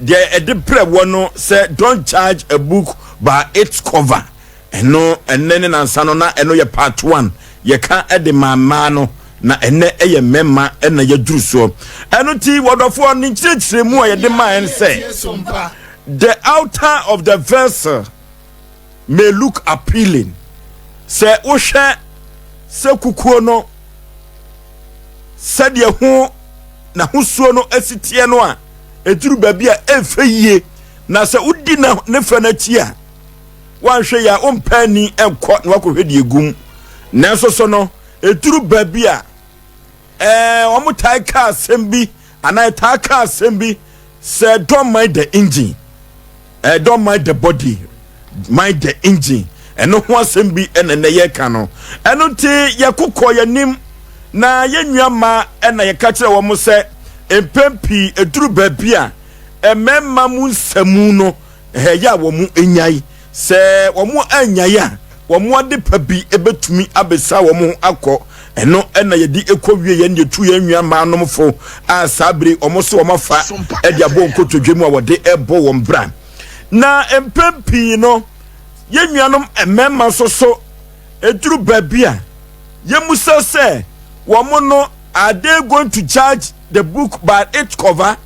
there a pre one say don't judge a book by its cover. And no, and then sanona and no your part 1. You can't add the mamano na ene eye memma ena ye duru so. Eno ti wodofo ni chirechire mu a ye de man say the outer of the vessel may look appealing. Say ohwe se kukuo no se de ho na husuo no asitie no a eduru baabi a efeyie na se udi na ne fa na ti a wanhwe ya ompani enko na wakohwedi egum nanso so no eduru baabi a omutai ka asem anai ta ka asem say don't mind the engine, don't mind the body, mind the engine. And no one asem bi ene ye ka no eno ti yakukọ yanim na yenwama ena ye ka kire wo mo se empempi eduru baabi a ememma mu nsamu no ya wo mu enyai se wo mu anyai a wo mu ade pabi ebetumi abesa wo mu akọ eno ena yedi ekowie ye ndetu ye nwama anomfo a sabre omo so omafa e dia bo nkotodwemu a wode ebo wo mbra na empempi no yenuanom ememma so eduru babia yemusa say womo no are they going to judge the book by its cover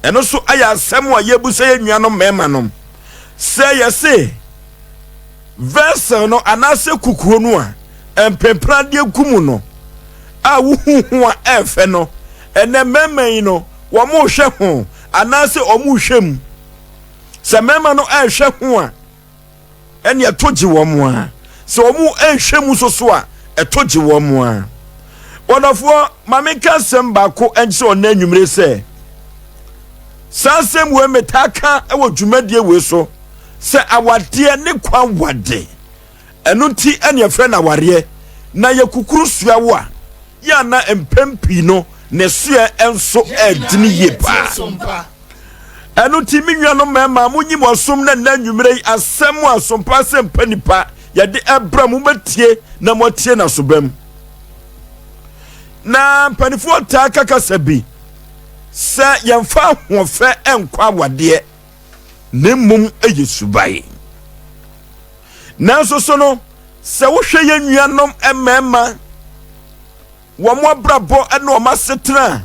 and also aya asem a yebusa yenuanom memma nom say yesi verse no anase kukuo no a empempra de gumu no a wuhu a efe no ene memma yi no womo hwe ho anase omo hwem se memma no ehwe ho a ene etoji wo mo a se omo ehwem so a etoji wo mo a wonofo mameka semba ko enche onanwumre se sansem we metaka e wo dwumadie we so se awade ne kwa wade eno nti ene efre na ware na yakukuru suawo a ya na empempi no ne sua enso edini yepa eno nti minwano mema munyim osom na nanwumre asem asompa sempa nipa yade ebra mu betie na motie na sobam na panifo ta kakasabi se yemfa hofe enkwa wade ne mum eyesubai nanso so no se wo hwe yenuanom emema wo mo brabo ene o masetena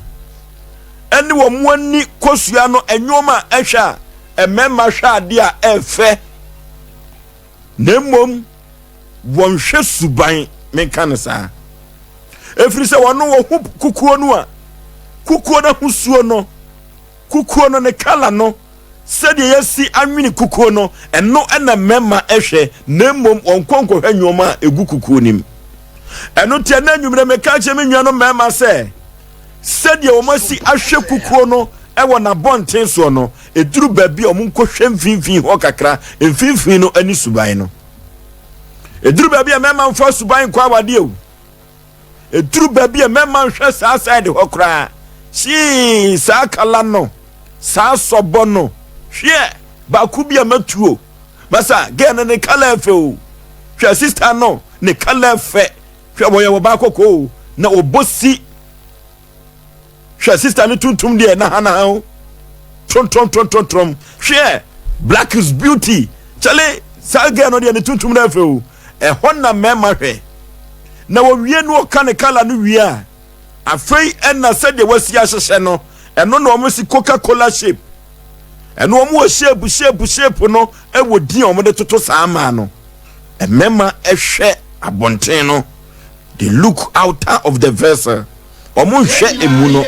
ene wo mo ani kosua no enwoma ehwa emema hwa ade a efe ne mum won hwe suban menka ne sa efiri se wono wo kukuo no a kukuo na husuo no kukuo no ne kala no said yesi anwini kukuo no eno ena memma ehwe na mom onkonko hwanyoma egu kukuo nim eno tie na nwumre meka che me nnuano memma se said ye omasi ahwe kukuo no ewo na bonten so no eduru baabi omunko hwe mfinfin ho kakra mfinfin no ani suban no eduru baabi a memma mfa suban kwa wade o eduru baabi a memma hwe sa side ho kra si sa kala no sa sobo no hwe ba ku bia matuo basa gena ne kala fe o hwe sister no ne kala fe hwe boye wo ba kokko na obosi hwe sister ne tuntum de na hana ho trom hwe black is beauty chale sa gena no de ne tuntum na fe o e honna mema hwe na wo wie no ka ne kala no wie a afei enna said de wasi ahye no eno no omo si Coca-Cola shape eno omo shape no e wodi omo de toto saama no emema ehwe abonten no they look outer of the vessel omo hwe emu no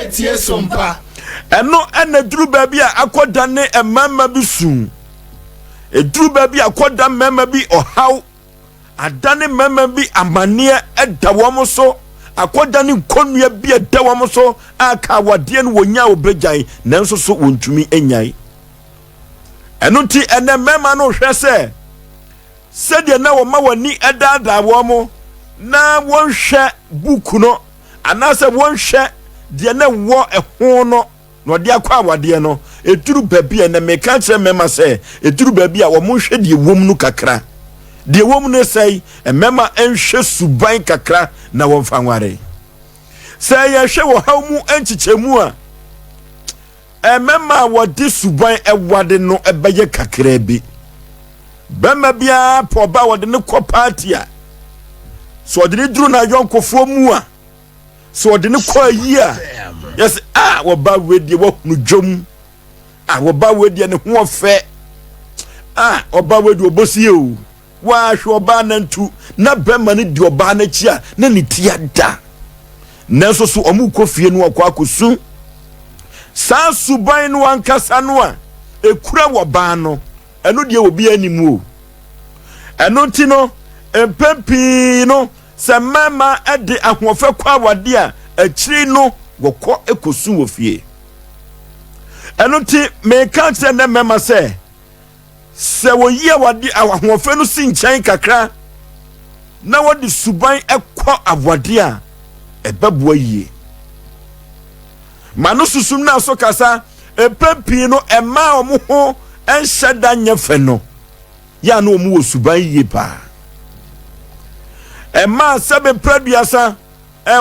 eno ena duru baabi a akoda ne emama bi sun eduru baabi akoda memma bi ohaw adane memma bi amane eda wo so akoda ni konua bi eda wo so aka wade no wonya obegyan nanso so wontumi enyai eno ti ene mema no hwe se de na wo ma wani edada wo mo na wonhwe buku no anase wonhwe de na wo eho no no de akwa wade no eduru baabi ene meka kire mema se eduru baabi a wo mo hwe de wom no kakra de wom no sei emema enhwe suban kakra na won fanware say ye hwe wo haw mu enchichemu a mema wodi suban ewade no ebeye kakra bi bema bia po ba wode ne ko party a so wode ne duru na yonkofo mu a so wode ne ko ayi a yes wo ba wedi wo hunu dwom wo ba wedi ne ho ofe oba wedi obosie o wa hwe oba na ntu na bema ne di oba na chi a na ne tia da nanso so omu kofie no akwa akosu sa suban no ankasa no a ekura wo ba no eno de obi animu o eno ti no empempi no se mama ede ahofe kwa wade a akiri no wokọ ekosu wo fie eno ti me kan se na mama se wo ye wade ahofe no si nkyɛn kakra na wode suban ekọ awade a ebaboa yie manu susum na so kasa empempi no ema omo ho enhyeda nyefe no ya na omo wo suban yie pa ema sebe praduasa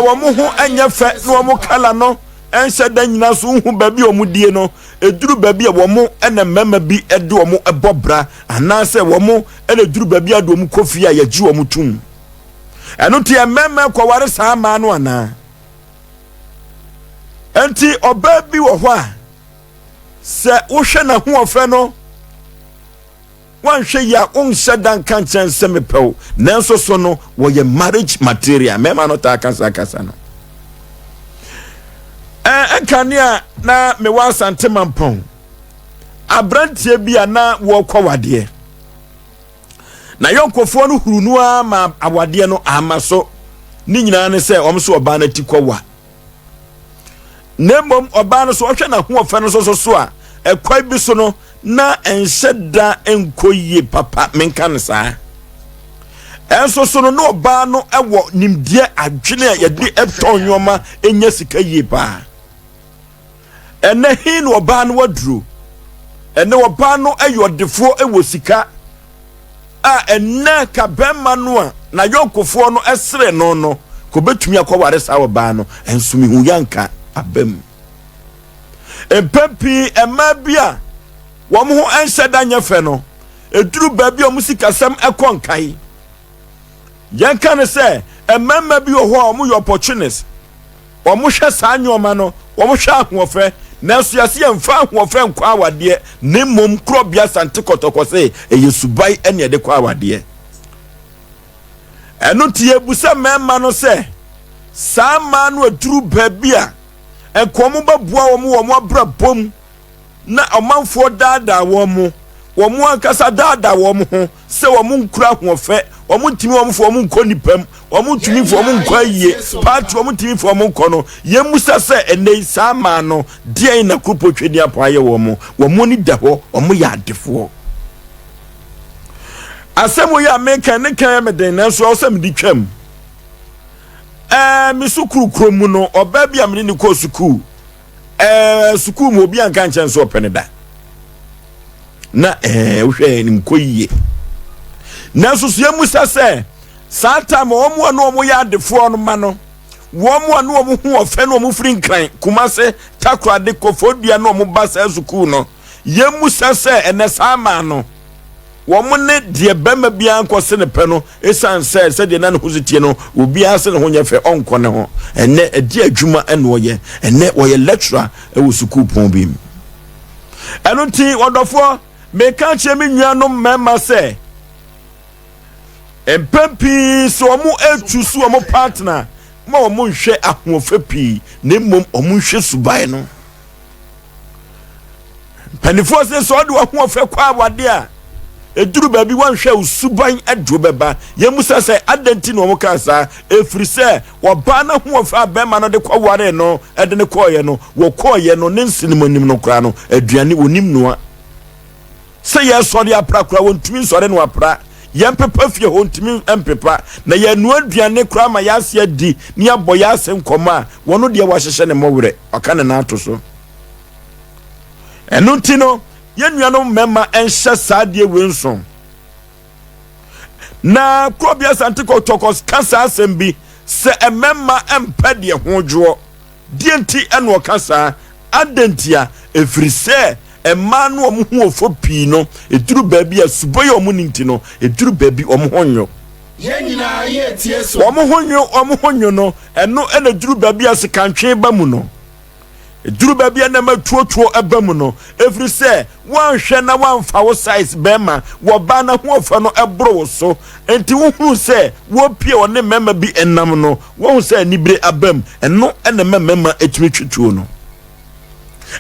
womo ho enyefe na omo kala no enhyeda nyina so hu babi omo die no eduru babi a womo ena mema bi ede omo ebobra anase womo ena duru babi ade omo kofi a yaji omo tum eno tie mema kwaware saa ma no ana enti oba bi wo ho a se wo hwe na ho ofe no wan hwe ya onhye dan kan chen se mepew nanso so no wo ye marriage material mema no ta kasa no enkania na me wa sante mampon abrantie bia na wo kwawade na yonkofo no hurunu ama awade no amaso ni nyina ne se omso oba na tikwa nemom oba no so hwe na ho ofe no so a ekwai bi so no na enhyeda enkoyie papa menkan saa enso so no oba no ewo nimdie adwene a yede etonyoma enya sika yie pa ene hin no oba no waduro ene oba no ayodefo ewo sika ene ka bemma no a na yokofo no esere no ko betumi akware saa oba no ensumi hu yanka abem empempi ema bia wo mo ho enhyeda nyefe no eduru babi o musikasem ekonkai yanka ne se emema bi o ho o mo yo opportunist o mo hwe saa nyoma no o mo hwe ahofe nanso yase yemfa ahofe nkwa awade ne mom krobia sante kotokose eyesubai ene ede kwa awade eno tie busa mema no se saa ma no eduru babi a enkomo babua wo mo abra bom na omanfo dada wo mo ankasa dada wo mo ho se wo mo nkura hofe wo mo ntimi wo mo fo wo mo nkonipam wo mo ntimi fo wo mo nkwaye party wo mo ntimi fo wo mo nkono yemusa se enei sama no de na kupotwedi apaye wo mo ni da ho wo mo ya adefo asemo ya meka ne kan me den na so osem di twam mi sukuru kromu no oba bia me ni ko sukuru sukuru mo bi anka nchen so peneda na wohwe ni mkoyie na so so musa se sata mo omo no omo ya defo no ma no wo mo no omo hu ofe no omo firi nkran kumase takra de kofodua no omo ba sa sukuru no ye musa se ene sama no wo mo ne de bema bia nkose ne pe no esan se de na ne huzitie no obi ase ne ho nyefe onko ne ho ene edi adwuma ene oye ene oye lecturer e wo sukuru pon bi eno ti odofo me kan che me nua no mema se empempi so omo etu so omo partner ma omo nhwe ahofe pi ne mom omo nhwe subai no panifo se so de ahofe kwa awade a eduru baby wan hwe usuban adwo beba yemusa se adenti no mo kasa efiri se oba na ho ofa bema no de kwaware no ede ne koye no wo koye no ne nsinimonim no kra no aduane onim no se ye sori apra kra wontumi sori no apra yempepa fie ho ntumi empepa na ye no aduane kra ma yase adi ne aboye ase nkoma wono de wahyehye ne mowre aka ne na ato so eno tino yenuano mema enhye saade wenson na krobia santiko tokos kasa asembi se emema empade hodwo dienti eno kasa adentia efiri se emma no omo hu ofo pii no eduru baabi a suboy omo ninti no eduru baabi omo honyo yenyina ye tie so omo honyo no eno ena duru baabi a sekantwe ba mu no eduru baabi a na matuotuo eba mu no efiri se wan hwe na wan fa wo size bema wo ba na ho ofa no ebro so enti wo hu se wo pie one mema bi enam no wo hu se nibre abam eno ena mema etumi twetwo no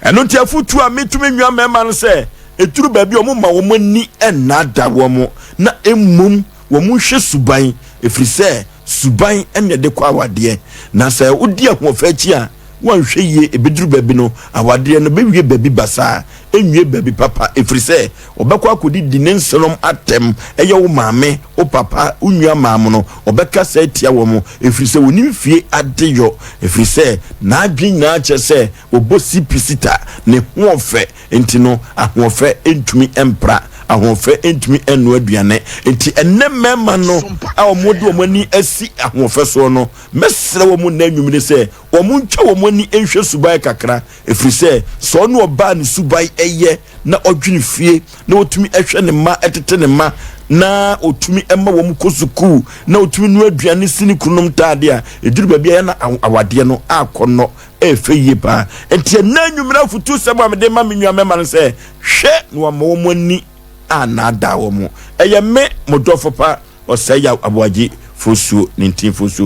eno ti afutu a metumi nwa mema no se eduru baabi omo ma wo mani enada wo mo na emmum wo mu hwe suban efiri se suban ene de kwa awade na se odi ahofa chi a wan hwe ye ebeduru baabi no awade no bewie baabi basa enwie baabi papa efiri se obekwa akodi di ne nselom atem eye wo maame o papa unua maamo no obeka se tia wo mo efiri se wonim fie adeyo efiri se na adwen na ache se obosi pisita ne hofe enti no ahofe entumi empra ahofe entumi enu aduane enti enne mema no a omodi omani asi ahofe so no mesre wo mu na nwumire se omu ntwa wo mani enhwe subai kakra efiri se so no oba ne subai eye na odwini fie na otumi ehwe ne ma etete ne ma na otumi emma wo mu kosuku na otumi nu aduane sini kunum taade a eduru baabi ya na awade no akono efeye ba enti na nwumire Afutusem amede ma menwa mema no se hwe no wa mo mani anada wo mo eye me modofo pa osaya aboaji fosuo 19 fosuo